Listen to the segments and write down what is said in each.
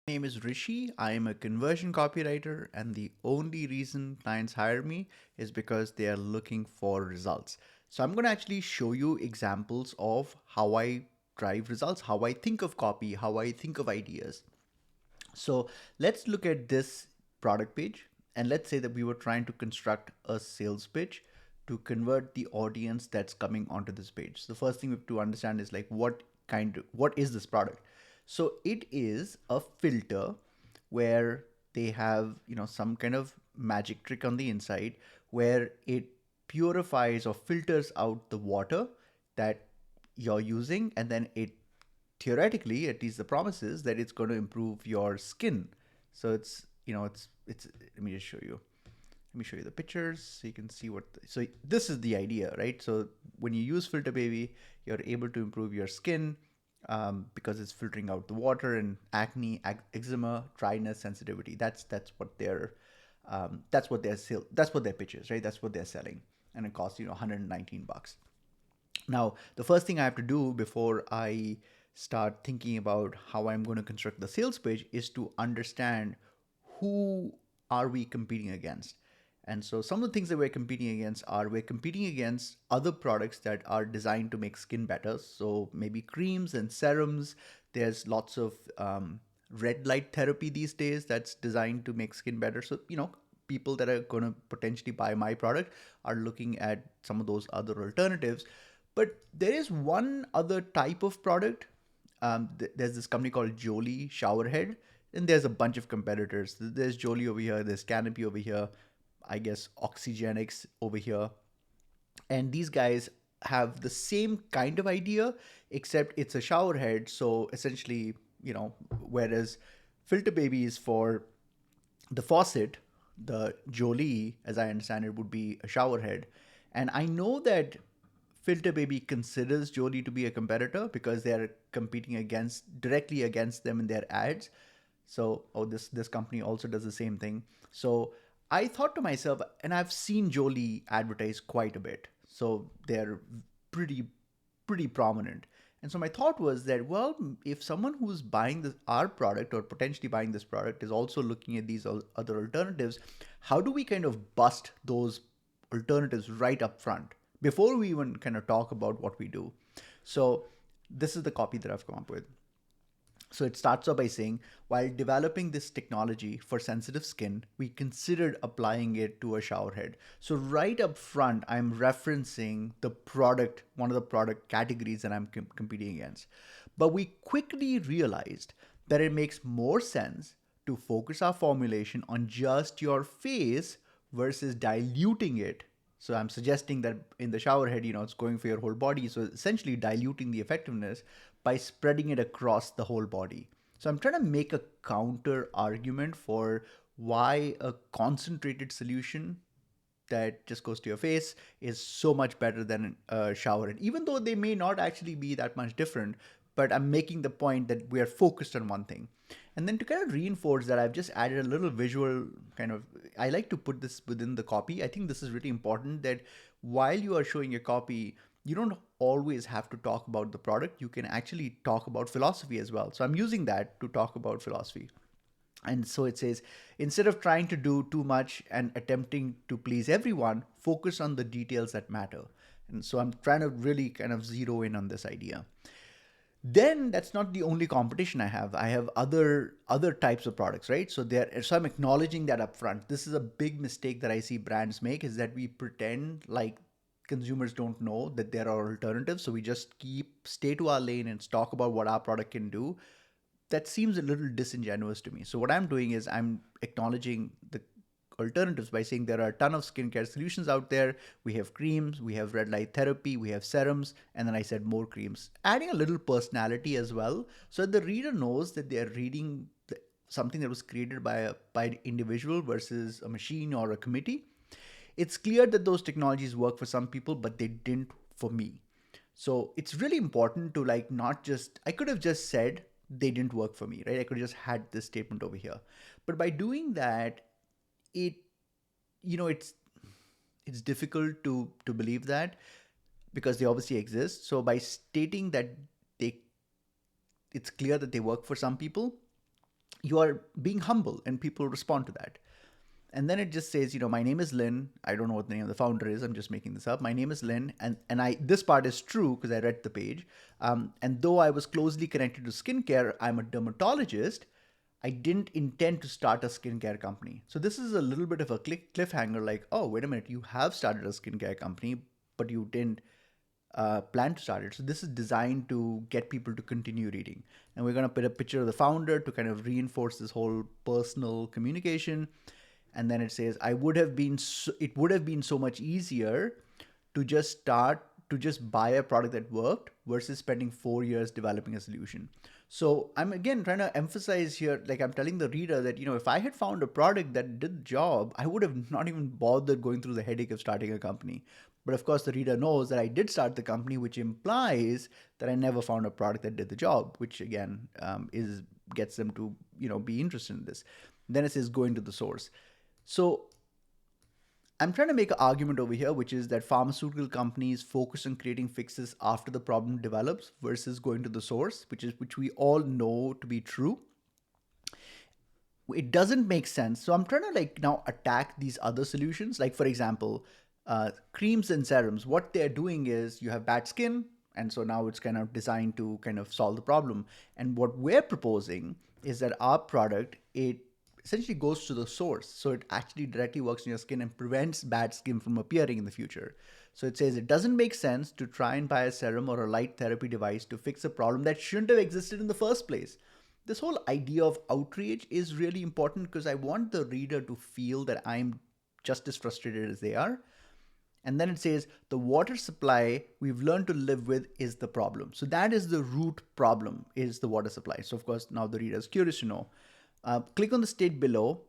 My name is Rishi. I am a conversion copywriter, and the only reason clients hire me is because they are looking for results. So, I'm going to actually show you examples of how I drive results, how I think of copy, how I think of ideas. So, let's look at this product page, and let's say that we were trying to construct a sales pitch to convert the audience that's coming onto this page. So the first thing we have to understand is like what is this product? So it is a filter where they have, some kind of magic trick on the inside where it purifies or filters out the water that you're using, and then it theoretically, at least the promise is that it's going to improve your skin. So it's let me just show you. Let me show you the pictures so you can see so this is the idea, right? So when you use Filter Baby, you're able to improve your skin because it's filtering out the water and acne, eczema, dryness, sensitivity. That's what that's what their pitch is, right? That's what they're selling, and it costs $119. Now, the first thing I have to do before I start thinking about how I'm going to construct the sales page is to understand who are we competing against. And so some of the things that we're competing against are we're competing against other products that are designed to make skin better. So maybe creams and serums. There's lots of red light therapy these days that's designed to make skin better. So, people that are going to potentially buy my product are looking at some of those other alternatives. But there is one other type of product. There's this company called Jolie Showerhead, and there's a bunch of competitors. There's Jolie over here, there's Canopy over here, I guess Oxygenics over here. And these guys have the same kind of idea, except it's a shower head. So essentially, whereas Filter Baby is for the faucet, the Jolie, as I understand it, would be a shower head. And I know that Filter Baby considers Jolie to be a competitor because they are competing directly against them in their ads. So, this company also does the same thing. So I thought to myself, and I've seen Jolie advertise quite a bit. So they're pretty pretty prominent. And so my thought was that, well, if someone who's buying our product or potentially buying this product is also looking at these other alternatives, how do we kind of bust those alternatives right up front before we even kind of talk about what we do? So this is the copy that I've come up with. So it starts off by saying, while developing this technology for sensitive skin, we considered applying it to a shower head. So right up front, I'm referencing the product, one of the product categories that I'm competing against. But we quickly realized that it makes more sense to focus our formulation on just your face versus diluting it. So I'm suggesting that in the shower head, it's going for your whole body. So essentially diluting the effectiveness by spreading it across the whole body. So I'm trying to make a counter argument for why a concentrated solution that just goes to your face is so much better than a shower head, even though they may not actually be that much different. But I'm making the point that we are focused on one thing. And then to kind of reinforce that, I've just added a little visual kind of, I like to put this within the copy. I think this is really important that while you are showing your copy, you don't always have to talk about the product. You can actually talk about philosophy as well. So I'm using that to talk about philosophy. And so it says, instead of trying to do too much and attempting to please everyone, focus on the details that matter. And so I'm trying to really kind of zero in on this idea. Then that's not the only competition I have. I have other types of products, right? So I'm acknowledging that up front. This is a big mistake that I see brands make, is that we pretend like consumers don't know that there are alternatives. So we just stay to our lane and talk about what our product can do. That seems a little disingenuous to me. So what I'm doing is I'm acknowledging the alternatives by saying there are a ton of skincare solutions out there. We have creams, we have red light therapy, we have serums, and then I said more creams, adding a little personality as well, so that the reader knows that they're reading something that was created by an individual versus a machine or a committee. It's clear that those technologies work for some people, but they didn't for me. So it's really important to like not just, I could have just said they didn't work for me, right? I could have just had this statement over here. But by doing that, it it's difficult to believe that because they obviously exist. So by stating that they it's clear that they work for some people, you are being humble and people respond to that. And then it just says, my name is Lynn. I don't know what the name of the founder is. I'm just making this up. My name is Lynn. And this part is true because I read the page. And though I was closely connected to skincare, I'm a dermatologist. I didn't intend to start a skincare company. So this is a little bit of a cliffhanger like, oh, wait a minute, you have started a skincare company, but you didn't plan to start it. So this is designed to get people to continue reading. And we're going to put a picture of the founder to kind of reinforce this whole personal communication. And then it says, it would have been so much easier to just buy a product that worked versus spending 4 years developing a solution. So I'm again trying to emphasize here, like I'm telling the reader that, if I had found a product that did the job, I would have not even bothered going through the headache of starting a company. But of course, the reader knows that I did start the company, which implies that I never found a product that did the job, which again gets them to be interested in this. Then it says going to the source. So I'm trying to make an argument over here, which is that pharmaceutical companies focus on creating fixes after the problem develops versus going to the source, which we all know to be true. It doesn't make sense. So I'm trying to now attack these other solutions. Like for example, creams and serums. What they're doing is you have bad skin, and so now it's kind of designed to kind of solve the problem. And what we're proposing is that our product, it essentially goes to the source. So it actually directly works in your skin and prevents bad skin from appearing in the future. So it says it doesn't make sense to try and buy a serum or a light therapy device to fix a problem that shouldn't have existed in the first place. This whole idea of outrage is really important because I want the reader to feel that I'm just as frustrated as they are. And then it says the water supply we've learned to live with is the problem. So that is the root problem, is the water supply. So of course, now the reader is curious to know. Click on the state below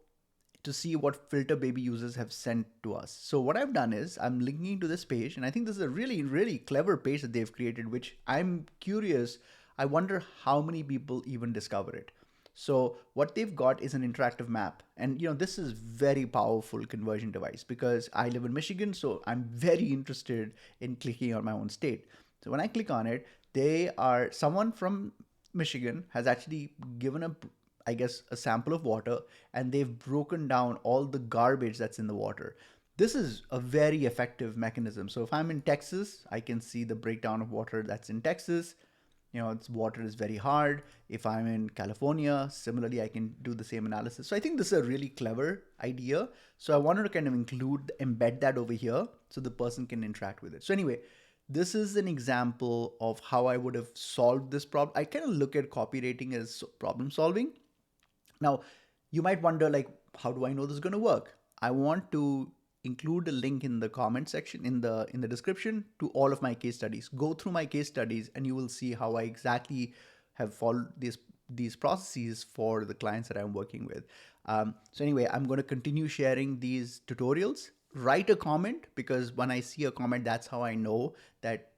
to see what filter baby users have sent to us. So what I've done is I'm linking to this page, and I think this is a really, really clever page that they've created, which I'm curious. I wonder how many people even discover it. So what they've got is an interactive map. And this is very powerful conversion device because I live in Michigan, so I'm very interested in clicking on my own state. So when I click on it, someone from Michigan has actually given a sample of water, and they've broken down all the garbage that's in the water. This is a very effective mechanism. So if I'm in Texas, I can see the breakdown of water that's in Texas. Water is very hard. If I'm in California, similarly, I can do the same analysis. So I think this is a really clever idea. So I wanted to kind of embed that over here so the person can interact with it. So anyway, this is an example of how I would have solved this problem. I kind of look at copywriting as problem solving. Now, you might wonder, how do I know this is going to work? I want to include a link in the comment section, in the description, to all of my case studies. Go through my case studies and you will see how I exactly have followed these processes for the clients that I'm working with. So anyway, I'm going to continue sharing these tutorials. Write a comment, because when I see a comment, that's how I know that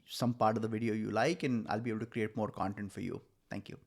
some part of the video you like, and I'll be able to create more content for you. Thank you.